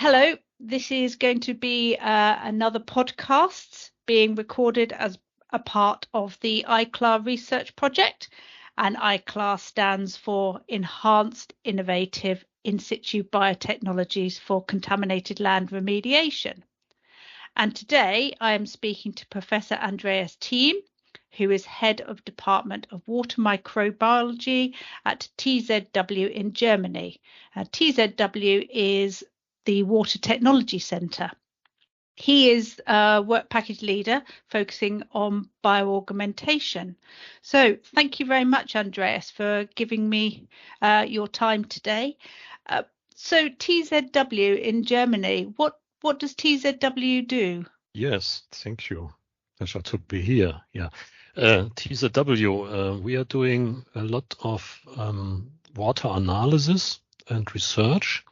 Hello, this is going to be another podcast being recorded as a part of the EiCLaR research project, and EiCLaR stands for Enhanced Innovative In Situ Biotechnologies for Contaminated Land Remediation. And today I am speaking to Professor Andreas Tiehm, who is Head of Department of Water Microbiology at TZW in Germany. TZW is the Water Technology Centre. He is a work package leader focusing on bioaugmentation. So thank you very much, Andreas, for giving me your time today. So TZW in Germany, what does TZW do? Yes, thank you. Pleasure to be here. Yeah. TZW, we are doing a lot of water analysis and research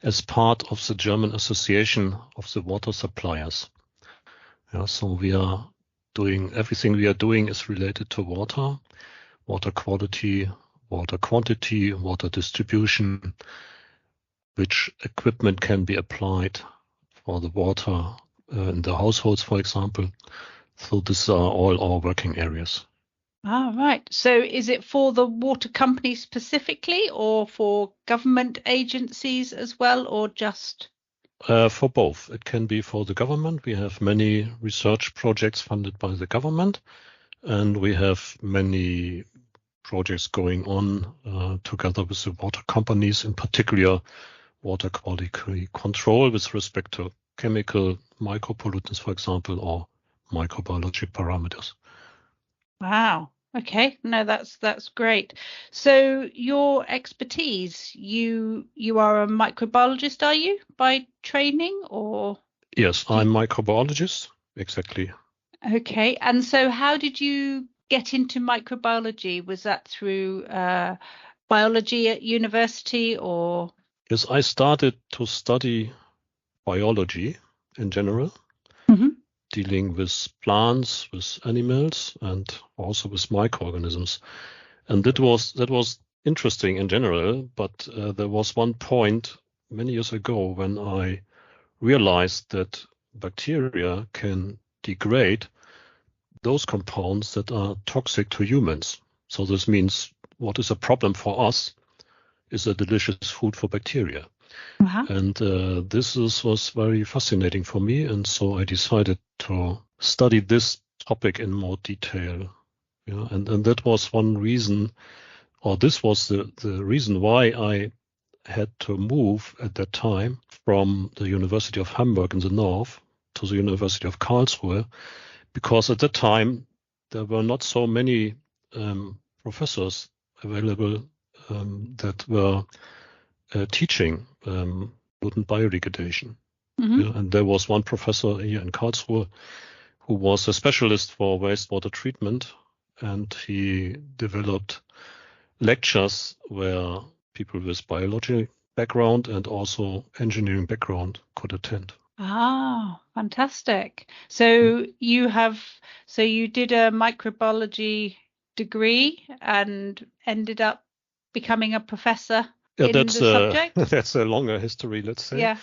as part of the German Association of the Water Suppliers. Yeah, so we are doing everything we are doing is related to water, water quality, water quantity, water distribution, which equipment can be applied for the water in the households, for example. So these are all our working areas. Ah, right. So is it for the water companies specifically or for government agencies as well, or just? For both. It can be for the government. We have many research projects funded by the government, and we have many projects going on together with the water companies, in particular water quality control with respect to chemical micropollutants, for example, or microbiological parameters. Wow. Okay. No, that's great. So your expertise, you are a microbiologist, are you, by training, or? Yes, I'm a microbiologist. Exactly. Okay. And so how did you get into microbiology? Was that through biology at university, or? Yes, I started to study biology in general, dealing with plants, with animals, and also with microorganisms. And that was interesting in general, but there was one point many years ago when I realized that bacteria can degrade those compounds that are toxic to humans. So this means what is a problem for us is a delicious food for bacteria. And this was very fascinating for me. And so I decided to study this topic in more detail. Yeah, and that was one reason, or this was the reason why I had to move at that time from the University of Hamburg in the north to the University of Karlsruhe, because at that time there were not so many professors available that were teaching pollutant biodegradation. Yeah, and there was one professor here in Karlsruhe who was a specialist for wastewater treatment, and he developed lectures where people with biology background and also engineering background could attend. Ah, fantastic. So you did a microbiology degree and ended up becoming a professor in the subject? That's a longer history, let's say. Yeah.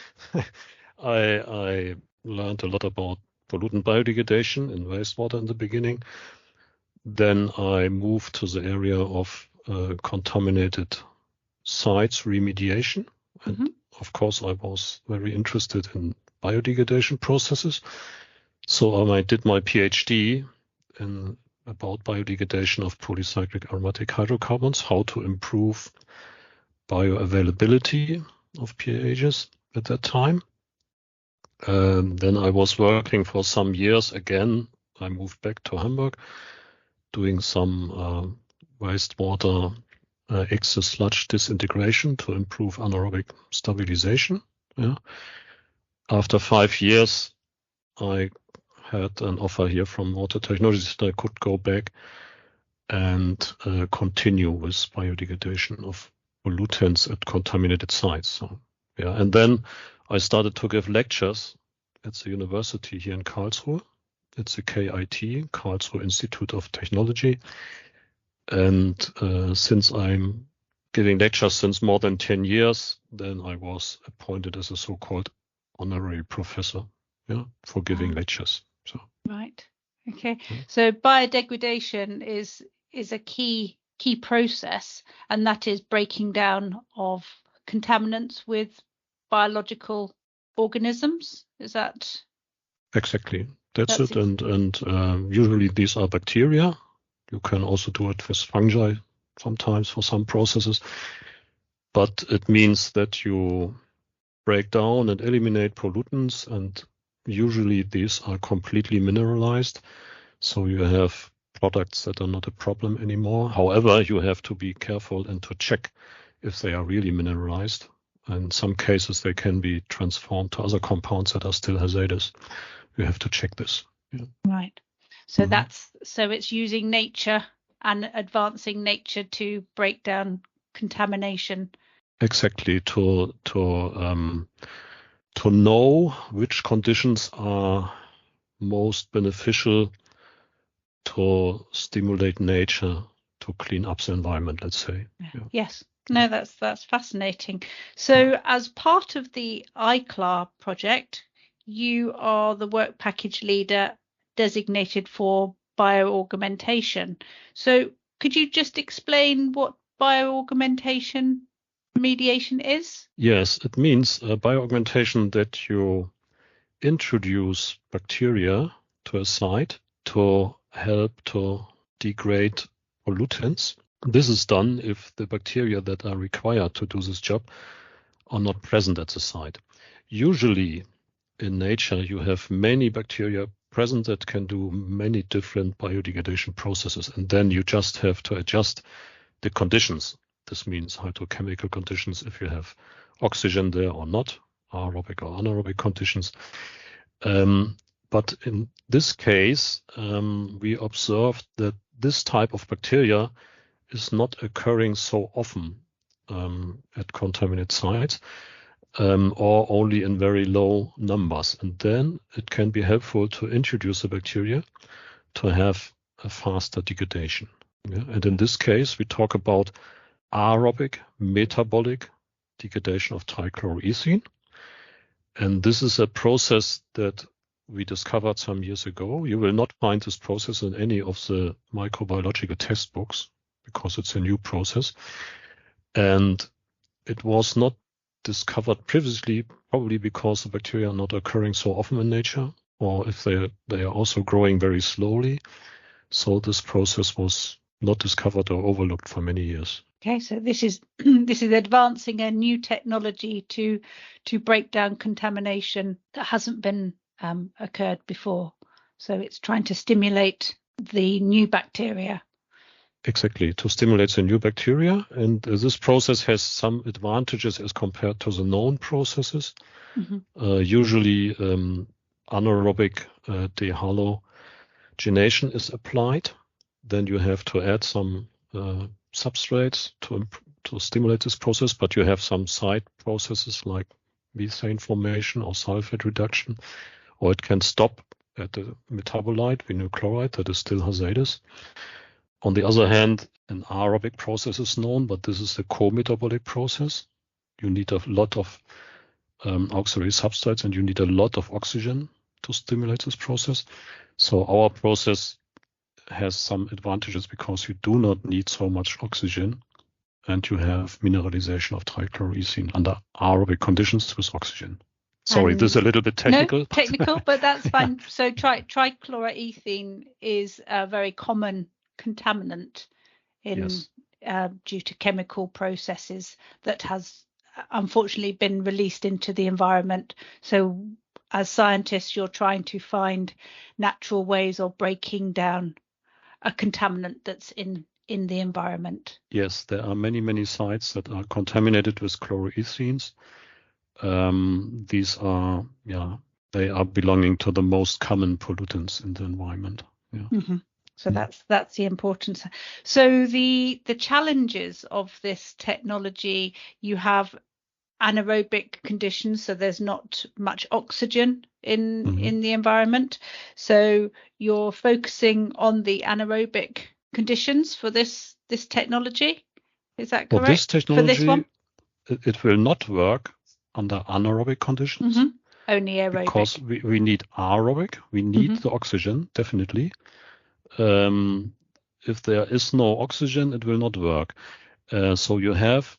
I learned a lot about pollutant biodegradation in wastewater in the beginning. Then I moved to the area of contaminated sites remediation. And of course, I was very interested in biodegradation processes. So I did my PhD about biodegradation of polycyclic aromatic hydrocarbons, how to improve bioavailability of PAHs at that time. Then I was working for some years again. I moved back to Hamburg, doing some wastewater excess sludge disintegration to improve anaerobic stabilization. Yeah. After 5 years, I had an offer here from Biotechnologies that I could go back and continue with biodegradation of pollutants at contaminated sites. So, yeah, and then I started to give lectures at the university here in Karlsruhe. It's the KIT, Karlsruhe Institute of Technology. And since I'm giving lectures since more than 10 years, then I was appointed as a so-called honorary professor, for giving lectures. So right, okay. So biodegradation is a key process, and that is breaking down of contaminants with biological organisms. Is that exactly? That's it. And usually these are bacteria. You can also do it with fungi sometimes for some processes. But it means that you break down and eliminate pollutants, and usually these are completely mineralized. So you have products that are not a problem anymore. However, you have to be careful and to check if they are really mineralized. In some cases, they can be transformed to other compounds that are still hazardous. You have to check this. Yeah. Right. So so it's using nature and advancing nature to break down contamination. Exactly, to know which conditions are most beneficial to stimulate nature to clean up the environment, let's say. Yeah. Yes. No, that's fascinating. So as part of the EiCLaR project, you are the work package leader designated for bioaugmentation. So could you just explain what bioaugmentation remediation is? Yes, it means bioaugmentation, that you introduce bacteria to a site to help to degrade pollutants. This is done if the bacteria that are required to do this job are not present at the site. Usually in nature, you have many bacteria present that can do many different biodegradation processes, and then you just have to adjust the conditions. This means hydrochemical conditions, if you have oxygen there or not, aerobic or anaerobic conditions. But in this case, we observed that this type of bacteria is not occurring so often at contaminated sites, or only in very low numbers. And then it can be helpful to introduce the bacteria to have a faster degradation. Yeah? And in this case, we talk about aerobic metabolic degradation of trichloroethene. And this is a process that we discovered some years ago. You will not find this process in any of the microbiological textbooks because it's a new process. And it was not discovered previously, probably because the bacteria are not occurring so often in nature, or if they are also growing very slowly. So this process was not discovered or overlooked for many years. Okay, so this is advancing a new technology to break down contamination that hasn't been occurred before. So it's trying to stimulate the new bacteria. Exactly, to stimulate the new bacteria. And this process has some advantages as compared to the known processes. Usually anaerobic dehalogenation is applied. Then you have to add some substrates to stimulate this process, but you have some side processes like methane formation or sulfate reduction, or it can stop at the metabolite, vinyl chloride, that is still hazardous. On the other hand, an aerobic process is known, but this is a co-metabolic process. You need a lot of auxiliary substrates, and you need a lot of oxygen to stimulate this process. So our process has some advantages because you do not need so much oxygen, and you have mineralization of trichloroethene under aerobic conditions with oxygen. Sorry, this is a little bit technical. No, technical, but that's fine. So trichloroethene is a very common contaminant due to chemical processes that has unfortunately been released into the environment. So as scientists, you're trying to find natural ways of breaking down a contaminant that's in the environment. Yes, there are many sites that are contaminated with chloroethanes. These are, they are belonging to the most common pollutants in the environment. Yeah. So that's the importance. So the challenges of this technology, you have anaerobic conditions, so there's not much oxygen in the environment. So you're focusing on the anaerobic conditions for this technology. Is that correct? Well, this technology, for this one? it will not work under anaerobic conditions. Only aerobic. Because we need aerobic, we need the oxygen, definitely. If there is no oxygen, it will not work. So you have,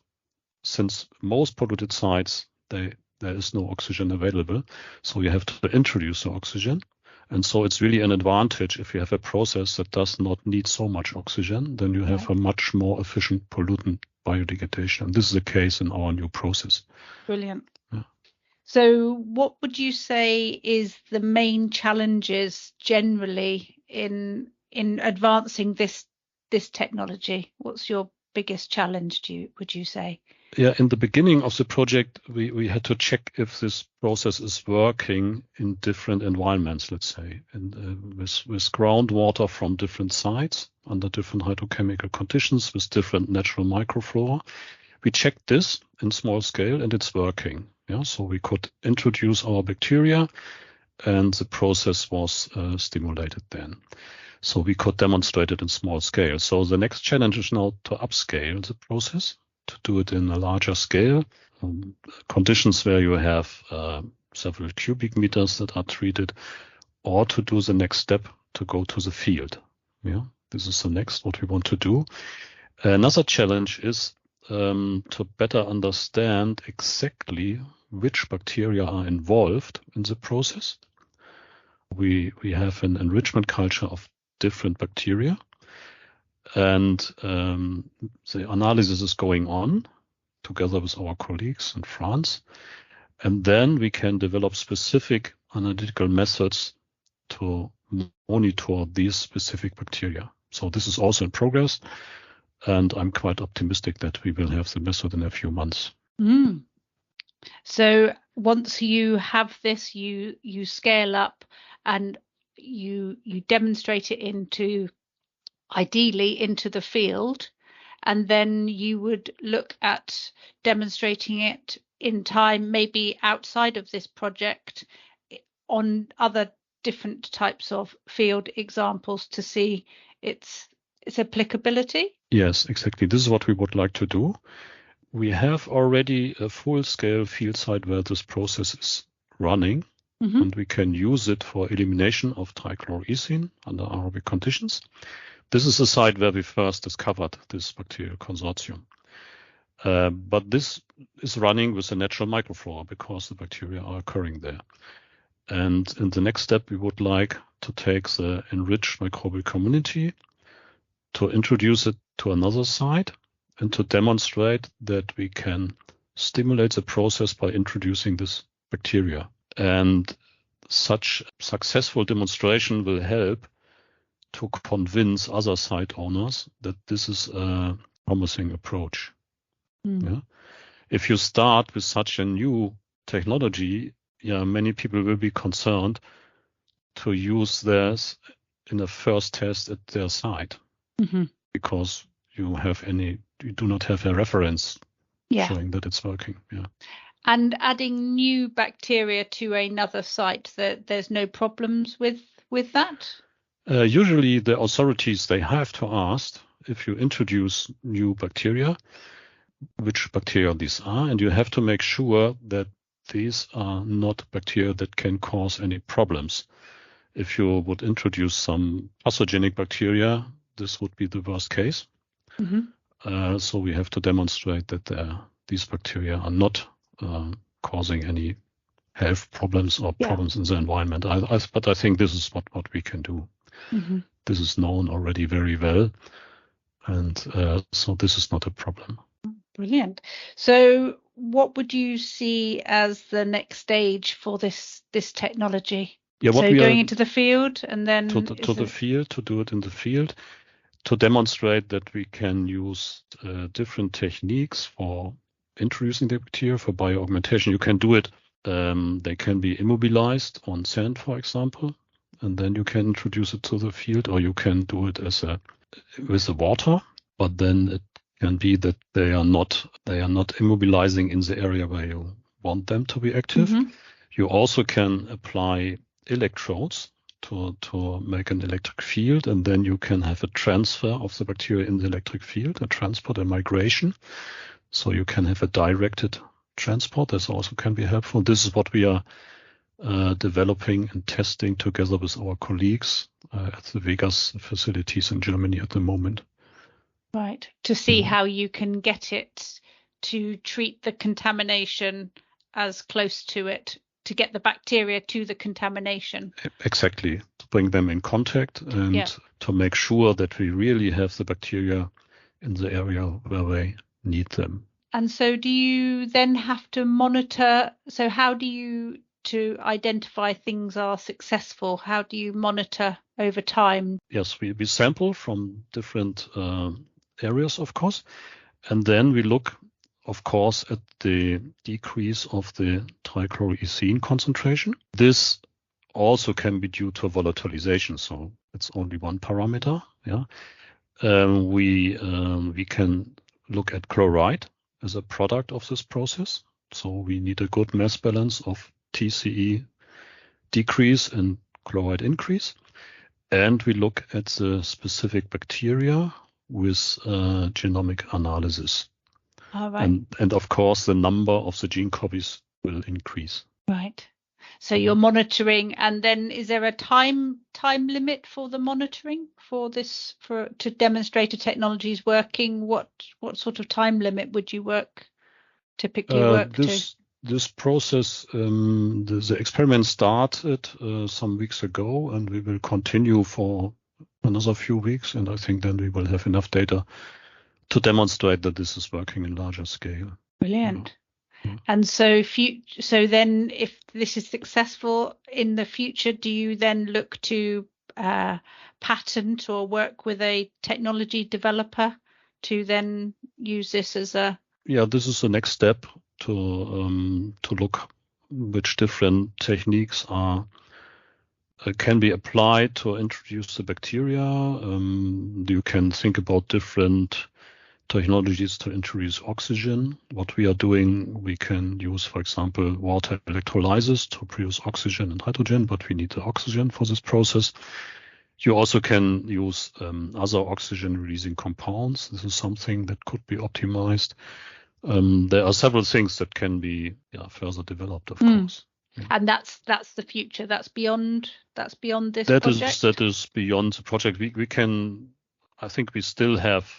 since most polluted sites, there is no oxygen available, so you have to introduce the oxygen. And so it's really an advantage if you have a process that does not need so much oxygen, then you have a much more efficient pollutant biodegradation. And this is the case in our new process. Brilliant. Yeah. So what would you say is the main challenges generally in advancing this technology? What's your biggest challenge, would you say? Yeah, in the beginning of the project, we had to check if this process is working in different environments, let's say, and with groundwater from different sites under different hydrochemical conditions with different natural microflora. We checked this in small scale and it's working. Yeah, so we could introduce our bacteria and the process was stimulated then. So we could demonstrate it in small scale. So the next challenge is now to upscale the process, to do it in a larger scale, conditions where you have several cubic meters that are treated, or to do the next step to go to the field. Yeah, this is the next what we want to do. Another challenge is to better understand exactly which bacteria are involved in the process. We have an enrichment culture of different bacteria. And the analysis is going on together with our colleagues in France. And then we can develop specific analytical methods to monitor these specific bacteria. So this is also in progress. And I'm quite optimistic that we will have the method in a few months. So once you have this, you scale up and you demonstrate it ideally into the field, and then you would look at demonstrating it in time, maybe outside of this project, on other different types of field examples to see its applicability. Yes, exactly. This is what we would like to do. We have already a full-scale field site where this process is running, and we can use it for elimination of trichloroethene under aerobic conditions. This is the site where we first discovered this bacterial consortium. But this is running with a natural microflora because the bacteria are occurring there. And in the next step, we would like to take the enriched microbial community, to introduce it to another site, and to demonstrate that we can stimulate the process by introducing this bacteria. And such successful demonstration will help to convince other site owners that this is a promising approach. Yeah? If you start with such a new technology, many people will be concerned to use this in a first test at their site, because you do not have a reference showing that it's working. Yeah. And adding new bacteria to another site, there's no problems with that? Usually the authorities, they have to ask if you introduce new bacteria, which bacteria these are, and you have to make sure that these are not bacteria that can cause any problems. If you would introduce some pathogenic bacteria, this would be the worst case. So we have to demonstrate that these bacteria are not causing any health problems or problems in the environment. But I think this is what we can do. This is known already very well. And so this is not a problem. Brilliant. So what would you see as the next stage for this technology? So going into the field and then to the field, to do it in the field, to demonstrate that we can use different techniques for introducing the bacteria for bioaugmentation. You can do it. They can be immobilized on sand, for example, and then you can introduce it to the field, or you can do it with the water. But then it can be that they are not immobilizing in the area where you want them to be active. You also can apply electrodes to make an electric field, and then you can have a transfer of the bacteria in the electric field, a transport, a migration. So you can have a directed transport. This also can be helpful. This is what we are developing and testing together with our colleagues at the Vegas facilities in Germany at the moment. Right. To see how you can get it to treat the contamination as close to it, to get the bacteria to the contamination. Exactly. To bring them in contact and to make sure that we really have the bacteria in the area where they need them. And so do you then have to monitor? So how do you, to identify things are successful, how do you monitor over time? Yes, we sample from different areas, of course. And then we look, of course, at the decrease of the trichloroethene concentration. This also can be due to volatilization, so it's only one parameter. We can look at chloride as a product of this process. So we need a good mass balance of TCE decrease and chloride increase. And we look at the specific bacteria with genomic analysis. All right. And of course, the number of the gene copies will increase. Right. So you're monitoring, and then is there a time limit for the monitoring for this, to demonstrate a technology is working? What sort of time limit would you typically work to? This process, the experiment started some weeks ago, and we will continue for another few weeks. And I think then we will have enough data to demonstrate that this is working in larger scale. Brilliant. And so then if this is successful in the future, do you then look to patent or work with a technology developer to then use this as a... Yeah, this is the next step to look which different techniques can be applied to introduce the bacteria. You can think about different technologies to introduce oxygen. What we are doing, we can use, for example, water electrolysis to produce oxygen and hydrogen, but we need the oxygen for this process. You also can use other oxygen-releasing compounds. This is something that could be optimized. There are several things that can be further developed, of course. Yeah. And that's the future. That's beyond this project. That is beyond the project. We can. I think we still have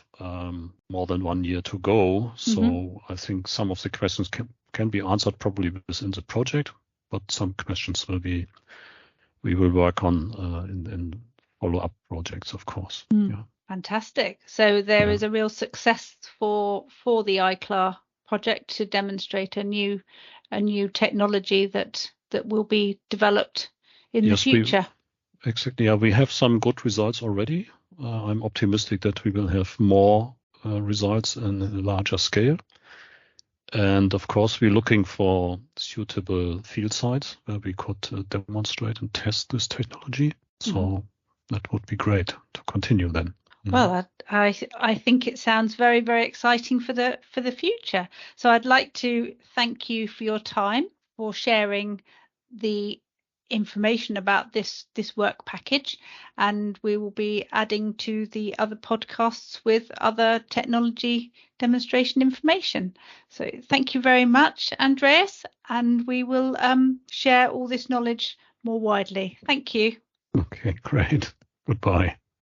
more than 1 year to go. So I think some of the questions can be answered probably within the project, but some questions we will work on in follow-up projects, of course. Yeah. Fantastic. So there is a real success for the EiCLaR project to demonstrate a new technology that will be developed in the future. Exactly. Yeah, we have some good results already. I'm optimistic that we will have more results in a larger scale. And of course, we're looking for suitable field sites where we could demonstrate and test this technology. So that would be great to continue then. Well, I think it sounds very, very exciting for the future. So I'd like to thank you for your time, for sharing the information about this work package, and we will be adding to the other podcasts with other technology demonstration information. So thank you very much, Andreas, and we will share all this knowledge more widely. Thank you. Okay, great. Goodbye.